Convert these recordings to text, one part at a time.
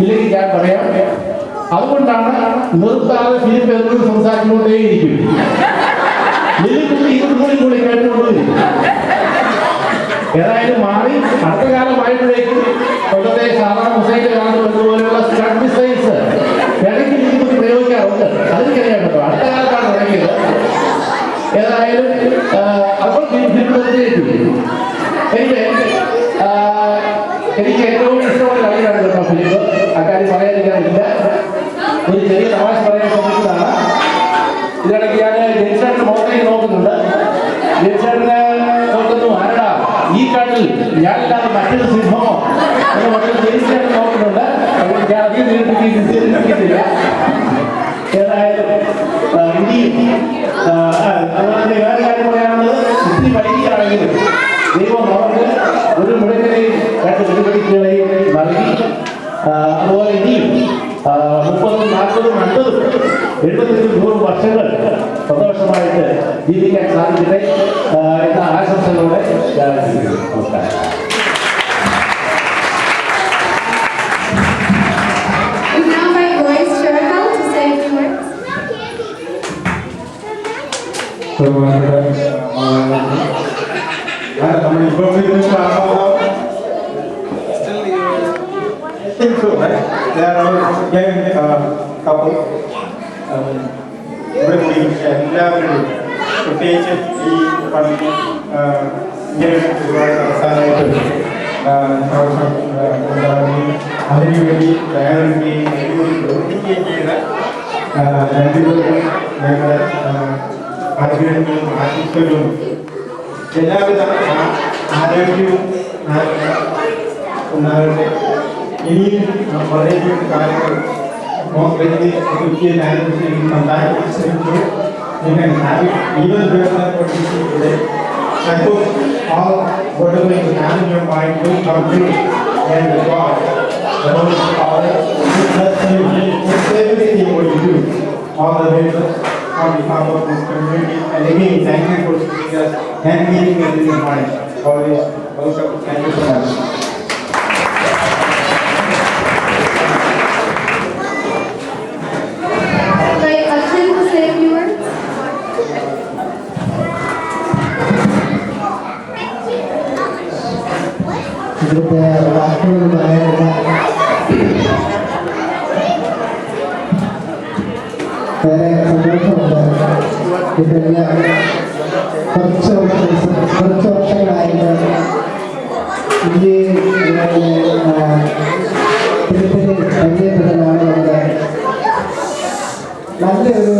ഇല്ലെങ്കിൽ ഞാൻ പറയാം. അതുകൊണ്ടാണ് നിർത്താതെ ഫിലിപ്പ് എന്നോട് സംസാരിച്ചുകൊണ്ടേയിരിക്കും. കൂടി കേട്ടുകൊണ്ടിരിക്കും. ഏതായാലും മാറി അടുത്ത കാലമായപ്പോഴേക്കും കൊല്ലത്തെ സാധാരണ ഹുസൈൻ്റെ കാലത്ത് വന്നതുപോലെയുള്ള സ്കഡ് മിസൈൽസ് ഇടയ്ക്ക് ഇതിൽ പ്രയോഗിക്കാറുണ്ട്. അതെനിക്കറിയാം കേട്ടോ. അടുത്ത കാലത്താണ് തുടങ്ങിയത്. ഏതായാലും അപ്പോൾ എനിക്ക് ഏറ്റവും ഇഷ്ടമുള്ള കളിയാണ് കേട്ടോ ഫിലിപ്പ്. അക്കാര്യം പറയാനില്ല. ഒരു ചെറിയ തമാശ പറയാൻ ശ്രമിക്കുന്നതാണ്. ഇതിനിടയ്ക്ക് ഞാൻ ജെൻസേട്ടൻ്റെ മുഖത്തേക്ക് നോക്കുന്നുണ്ട്. ജെൻസേട്ടനെ നോക്കുന്നു, ആരടാ ഈ കാട്ടിൽ ഞാനില്ലാതെ മറ്റൊരു സിംഹമോ എന്ന് മറ്റൊരു ജെൻസേട്ടൻ നോക്കുന്നുണ്ട്. അതുകൊണ്ട് ഞാൻ അധികം നീട്ടിപ്പിക്കുന്നില്ല. ഏതായാലും ഇനിയും അതുപോലെ വേറെ കാര്യം പറയാനുള്ളത്, ഇത്തിരി വൈകിയാണെങ്കിലും ദൈവം അവർക്ക് ഒരു മിടുക്കനെയും 2 വെടിവെടിക്കുകളെയും നൽകി. അതുപോലെ ഇനിയും 30, 40, 50, 70, 100 വർഷങ്ങൾ സന്തോഷമായിട്ട് ജീവിക്കാൻ സാധിക്കട്ടെ എന്ന ആശംസകളോടെ നമസ്കാരം. എല്ലാവരും പ്രത്യേകിച്ച് ഈ പള്ളി ഇങ്ങനെ ഒരുപാട് അവസാനമായിട്ട് അതിനുവേണ്ടി തയ്യാറെടുക്കുകയും പ്രവർത്തിക്കുകയും ചെയ്ത രണ്ടുപേരും ഞങ്ങളുടെ ആഗ്രഹങ്ങളും ആശംസകളും എല്ലാവിധ ആരോഗ്യവും ഉണ്ടാകട്ടെ. ഇനിയും വളരെയധികം കാര്യങ്ങൾ you can have it even better than what you see today. I hope all whatever you have in your mind will come true and God, the Holy Father, will bless you with everything what you do. All the way on behalf of this community. And again, thank you for seeing us and meeting us in your mind. Always welcome. Thank you so much. ഇവിടുത്തെ വാക്കുകൾ പറയാനുള്ള വളരെ സന്തോഷമുണ്ട്. ഇതെല്ലാം കുറച്ച് വർഷങ്ങളായിട്ട് ഇന്ത്യയിൽ പരിചയപ്പെടുന്നതാണ് നല്ലൊരു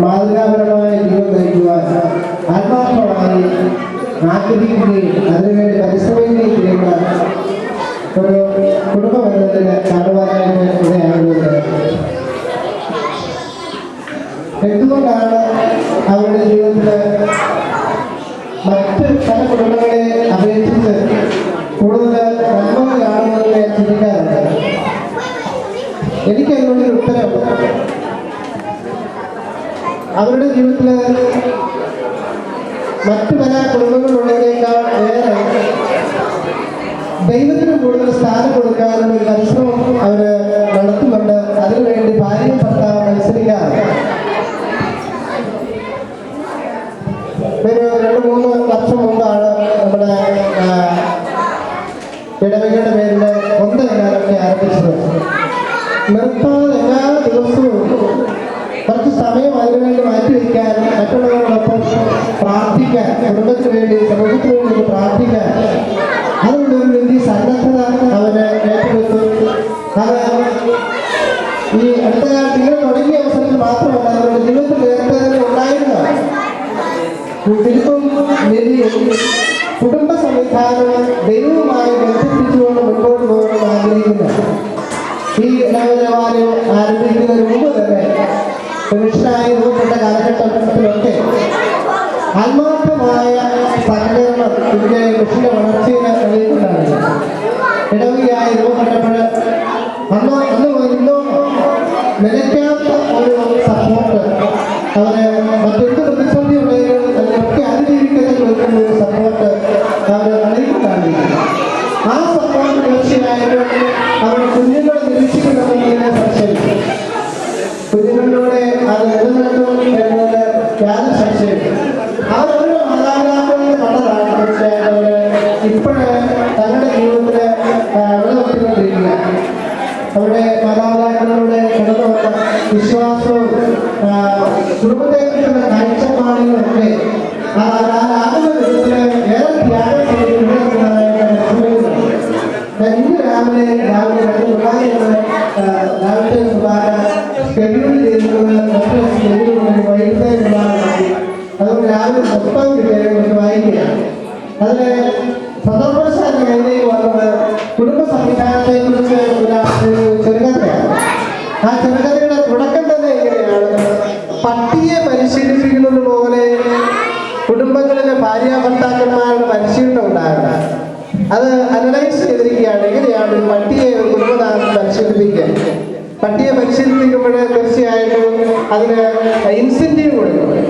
മാതൃകാപരമായ ജീവിതം നയിക്കുവാൻ ആത്മാർത്ഥമായി ആഗ്രഹിക്കുകയും അതിനുവേണ്ടി പരിശ്രമിക്കുകയും ചെയ്യുന്ന ഒരു കുടുംബം എന്നതിന് കാണുവാനായിട്ട് ഇടയാകുന്നത്. എന്തുകൊണ്ടാണ് അവരുടെ ജീവിതത്തിൽ മറ്റ് പല കുടുംബങ്ങളെ അപേക്ഷിച്ച് കൂടുതൽ നന്മകൾ കാണുന്നത് ഞാൻ ചിന്തിക്കാറുണ്ട്. എനിക്കതിനുള്ളൊരു ഉത്തരം അവരുടെ ജീവിതത്തിൽ മറ്റു പല കുടുംബങ്ങളിലുള്ളതിനേക്കാൾ ഏറെ ദൈവത്തിന് കൂടുതൽ സ്ഥാനം കൊടുക്കാനുള്ള ഒരു പരിശ്രമം അവർ നടത്തുന്നുണ്ട്. അതിനുവേണ്ടി ഭാര്യയും ഭർത്താവ് മത്സരിക്കാറുണ്ട്. ഒരു 2-3 വർഷം മുമ്പാണ് നമ്മുടെ ഇടവകയുടെ പേരിൽ കൊന്തയില്ലാതൊക്കെ ആരംഭിച്ചത്. നിർത്താതെ എല്ലാ ദിവസവും കുറച്ച് സമയം അതിനുവേണ്ടി മാറ്റിവെക്കാൻ, മറ്റുള്ളവരോടൊപ്പം പ്രാർത്ഥിക്കാൻ, കുടുംബത്തിന് വേണ്ടി സമൂഹത്തിന് വേണ്ടി പ്രാർത്ഥിക്കാൻ അതുകൊണ്ടൊരു വലിയ സന്നദ്ധത അവന് ഏറ്റെടുത്തു. അത് ഈ അടുത്ത കാലത്ത് ഇങ്ങനെ തുടങ്ങിയ അവസരത്തിൽ മാത്രമല്ല, അവരുടെ ജീവിതത്തിൽ നേരത്തെ തന്നെ ഉണ്ടായിരുന്നതാണ്. ഫിലിപ്പും ലിലിയും കുടുംബ സംവിധാനവും ദൈവവുമായി ബന്ധിപ്പിച്ചുകൊണ്ട് മുൻപോട്ട് പോകണമെന്ന് ആഗ്രഹിക്കുന്നു. ഈ നവജവാനം ആരംഭിക്കുന്നതിന് മുമ്പ് തന്നെ മനുഷ്യനായി രൂപപ്പെട്ട കാലഘട്ടത്തിലൊക്കെ ആത്മാർത്ഥമായ സഹകരണം ഇതിന്റെ കൃഷിയുടെ വളർച്ചയെ തെളിയിക്കുന്നതാണ്. ഇടവകയായി രൂപപ്പെട്ടപ്പോൾ അന്ന് ഇന്നോളം നിലയ്ക്കാത്ത ഒരു സപ്പോർട്ട് അവരെ മറ്റെന്ത് പ്രതിസന്ധി ഉണ്ടെങ്കിലും അതിനൊക്കെ അതിജീവിക്കുന്നതിൽ വരുന്ന ഒരു സപ്പോർട്ട് അവർ അറിയിക്കുന്നതാണ്. ആ സപ്പോർട്ട് തീർച്ചയായിട്ടും അവരുടെ കുഞ്ഞിന് കുഞ്ഞുങ്ങളിലൂടെ അത് നിലനിർത്തും എന്നത് യാതൊരു സംശയമില്ല. അവരവരുടെ മാതാപിതാക്കളിൽ കണ്ടതാണ് തീർച്ചയായിട്ടും അവര് ഇപ്പോഴ് തങ്ങളുടെ ജീവിതത്തിൽ നിലനിർത്തിക്കൊണ്ടിരിക്കുക. അവരുടെ മാതാപിതാക്കളിലൂടെ കടന്നു വന്ന വിശ്വാസവും കുടുംബത്തെക്കുറിച്ചുള്ള കാഴ്ചപ്പാടുകളൊക്കെ ആത്മവിധത്തില് ഏറെ ത്യാഗം ചെയ്തിട്ടുള്ളതായിട്ട് ഇന്ന് രാവിലെ രാവിലത്തെ കുർബാന ഷെഡ്യൂൾ ചെയ്തിട്ടുള്ളത് വൈകിട്ടത്തെ കുർബാന. അതുകൊണ്ട് രാവിലെ മൊത്തം കുറിച്ച് വായിക്കുകയാണ്. അതിന് സന്ദർഭശാല കയ്യിലേക്ക് വന്നത് കുടുംബ സംവിധാനത്തെ കുറിച്ച് ഒരു ചെറുകഥയാണ്. ആ ചെറുകഥയുടെ തുടക്കം തന്നെ എങ്ങനെയാണ്? പട്ടിയെ പരിശീലിപ്പിക്കുന്നത് പോലെ കുടുംബങ്ങളിലെ ഭാര്യ ഭർത്താക്കന്മാരുടെ പരിശീലനം ഉണ്ടാകുക. അത് അനലൈസ് ചെയ്തിരിക്കുകയാണ്. എങ്ങനെയാണ് ഒരു പട്ടിയെ ഒരു കുടുംബനാഥൻ പരിശീലിപ്പിക്കുക? പട്ടിയെ പരിശീലിപ്പിക്കുമ്പോൾ തീർച്ചയായിട്ടും അതിന് ഇൻസെന്റീവ് കൊടുക്കണം,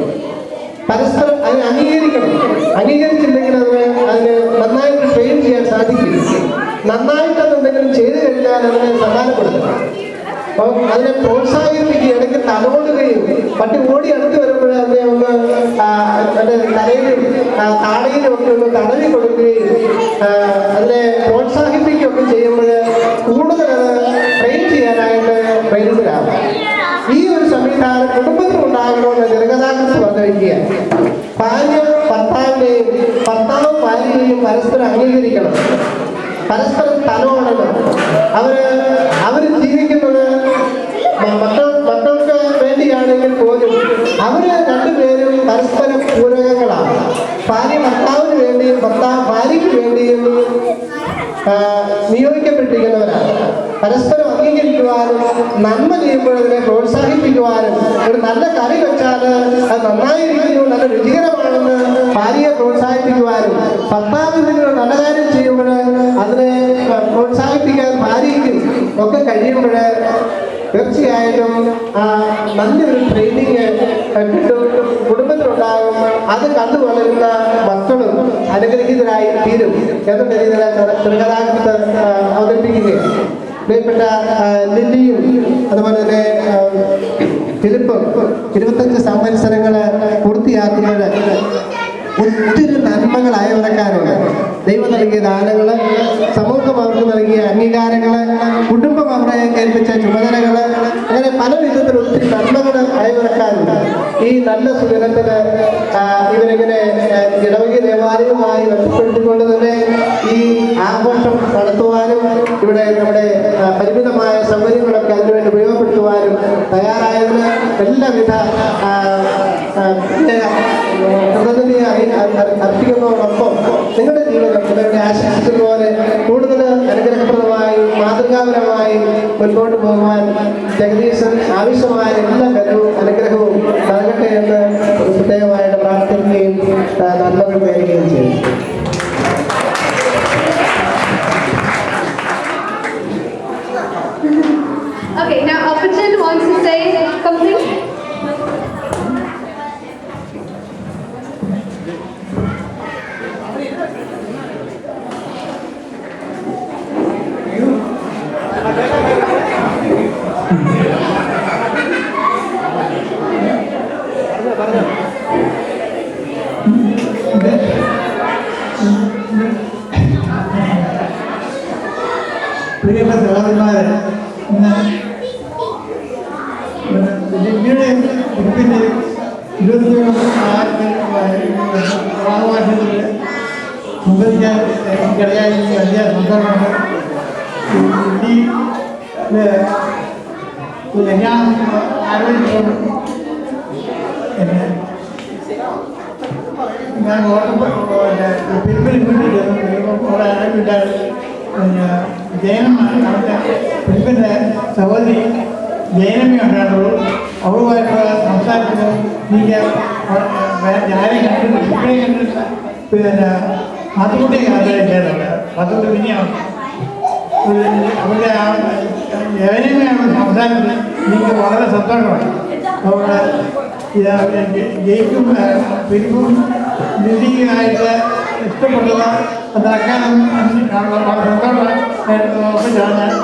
പരസ്പരം അതിനെ അംഗീകരിക്കണം. അംഗീകരിച്ചില്ലെങ്കിൽ അതിന് നന്നായിട്ട് ട്രെയിൻ ചെയ്യാൻ സാധിക്കും. നന്നായിട്ട് എന്തെങ്കിലും ചെയ്തു കഴിഞ്ഞാൽ അതിനെ സമാധാനപ്പെടുത്തണം. അപ്പം അതിനെ പ്രോത്സാഹിപ്പിക്കുക, ഇടയ്ക്ക് തലോടുകയും പട്ടി ഓടി അടുത്ത് വരുമ്പോൾ അതിനെ ഒന്ന് അതിൻ്റെ തലയിലും താടയിലും ഒക്കെ ഒന്ന് തടവി കൊടുക്കുകയും അതിനെ പ്രോത്സാഹിപ്പിക്കുകയൊക്കെ ചെയ്യുമ്പോൾ കൂടുതൽ അത് ട്രെയിൻ ചെയ്യാനായിട്ട് പ്രേരിതരാകും. ഈ ഒരു സംവിധാനം കുടുംബത്തിൽ ഉണ്ടാകണമെന്ന് ചെറുകഥാകൃത്ത് പറഞ്ഞിരിക്കുകയാണ്. ഭാര്യ ഭർത്താവിനെയും ഭർത്താവ് ഭാര്യയെയും പരസ്പരം അംഗീകരിക്കണം, പരസ്പരം തലോടണം. അവര് ജീവിക്കുന്നത് മക്കൾക്ക് വേണ്ടിയാണെങ്കിൽ പോലും അവര് രണ്ടുപേരും പരസ്പരം പൂരകങ്ങളാണ്. ഭാര്യ ഭർത്താവിന് വേണ്ടിയും ഭർത്താവ് ഭാര്യയ്ക്ക് വേണ്ടിയും നിയോഗിക്കപ്പെട്ടിരിക്കുന്നവരാണ്. പരസ്പരം അംഗീകരിക്കുവാനും നന്മ ചെയ്യുമ്പോഴതിനെ പ്രോത്സാഹിപ്പിക്കുവാനും ഒരു നല്ല കറി വെച്ചാൽ അത് നന്നായിരിക്കുന്നു, നല്ല രുചികരമാണെന്ന് ഭാര്യയെ പ്രോത്സാഹിപ്പിക്കുവാനും ഭർത്താവിന് നല്ല കാര്യം ചെയ്യുമ്പോൾ അതിനെ പ്രോത്സാഹിപ്പിക്കാൻ ഭാര്യയ്ക്ക് ഒക്കെ കഴിയുമ്പോൾ തീർച്ചയായിട്ടും നല്ലൊരു ട്രെയിനിങ് കിട്ടും, കുടുംബത്തിലുണ്ടാകും. അത് കണ്ടു വളരുന്ന മക്കളും അനുഗ്രഹീതരായി തീരും എന്ന രീതിയിൽ ചെറുകഥാകൃത്ത് അവതരിപ്പിക്കുകയാണ്. പ്രിയപ്പെട്ട ലില്ലിയും അതുപോലെ തന്നെ ഫിലിപ്പും 25 സംവത്സരങ്ങൾ പൂർത്തിയാക്കുമ്പോൾ ഒത്തിരി നന്മകൾ അയവിറക്കാനുണ്ട്. ദൈവം നൽകിയ ദാനങ്ങൾ, സമൂഹം അവർക്ക് നൽകിയ അംഗീകാരങ്ങൾ, കുടുംബം അവരെ ഏൽപ്പിച്ച ചുമതലകൾ, അങ്ങനെ പല വിധത്തിൽ ഒത്തിരി നന്മകൾ അയവിറക്കാനുണ്ട്. ഈ നല്ല സുദിനത്തിൽ ഇവരിങ്ങനെ ഇടവകി ദേവാലയവുമായി ബന്ധപ്പെടുത്തിക്കൊണ്ട് തന്നെ ഈ ആഘോഷം നടത്തുവാനും ഇവിടെ നമ്മുടെ പരിമിതമായ സൗകര്യങ്ങളൊക്കെ അതിനുവേണ്ടി ഉപയോഗപ്പെടുത്തുവാനും തയ്യാറായതിന് എല്ലാവിധ അർപ്പിക്കുന്നതോടൊപ്പം നിങ്ങളുടെ ജീവിതം നിങ്ങളുടെ ആശംസിച്ചതുപോലെ കൂടുതൽ അനുഗ്രഹപ്രദമായി മാതൃകാപരമായി മുൻപോട്ട് പോകുവാൻ ജഗദീശൻ ആവശ്യമായ എല്ലാ ബലവും അനുഗ്രഹവും നൽകട്ടെ എന്ന് പ്രത്യേകമായിട്ട് പ്രാർത്ഥിക്കുകയും നന്മകൾ നേരുകയും ചെയ്യും. Okay, now Opportune wants to say something. പ്രിയപ്പെട്ട സഹോദരന്മാരെ, ഇന്ന് ലില്ലിയുടെ കുറിപ്പിൻ്റെ 21 പ്രാവാസത്തിൽ സംബന്ധിക്കാൻ എനിക്കറിയാൻ വലിയ സന്തോഷമാണ്. ഞാൻ ആലോചിച്ചു, ഞാൻ പെരുമ്പലി വീട്ടിൽ അവിടെ ആരുമില്ലാതെ ജയനമ്മ അവിടുത്തെ പെരുമ്പിൻ്റെ സഹോദരി ജയനമ്മ ഉണ്ടായിരുന്നുള്ളൂ. അവളുമായിട്ട് സംസാരിച്ചത് എനിക്ക് ഞാനെ കണ്ടിട്ട് ഇപ്പോഴേ കണ്ടിട്ട് പിന്നെ അതുകൊണ്ടേ ആഗ്രഹിക്കാറുണ്ട്. അതുകൊണ്ട് പിന്നെയാണ് അവരുടെ ജയനമ്മയാണ് സംസാരിച്ചത്. എനിക്ക് വളരെ സന്തോഷമാണ്. അതുകൊണ്ട് ജയിക്കും പെരുമ്പും ലില്ലിയുമായിട്ട് ഇഷ്ടപ്പെട്ടത് നടക്കാനും വളരെ സന്തോഷമാണ്.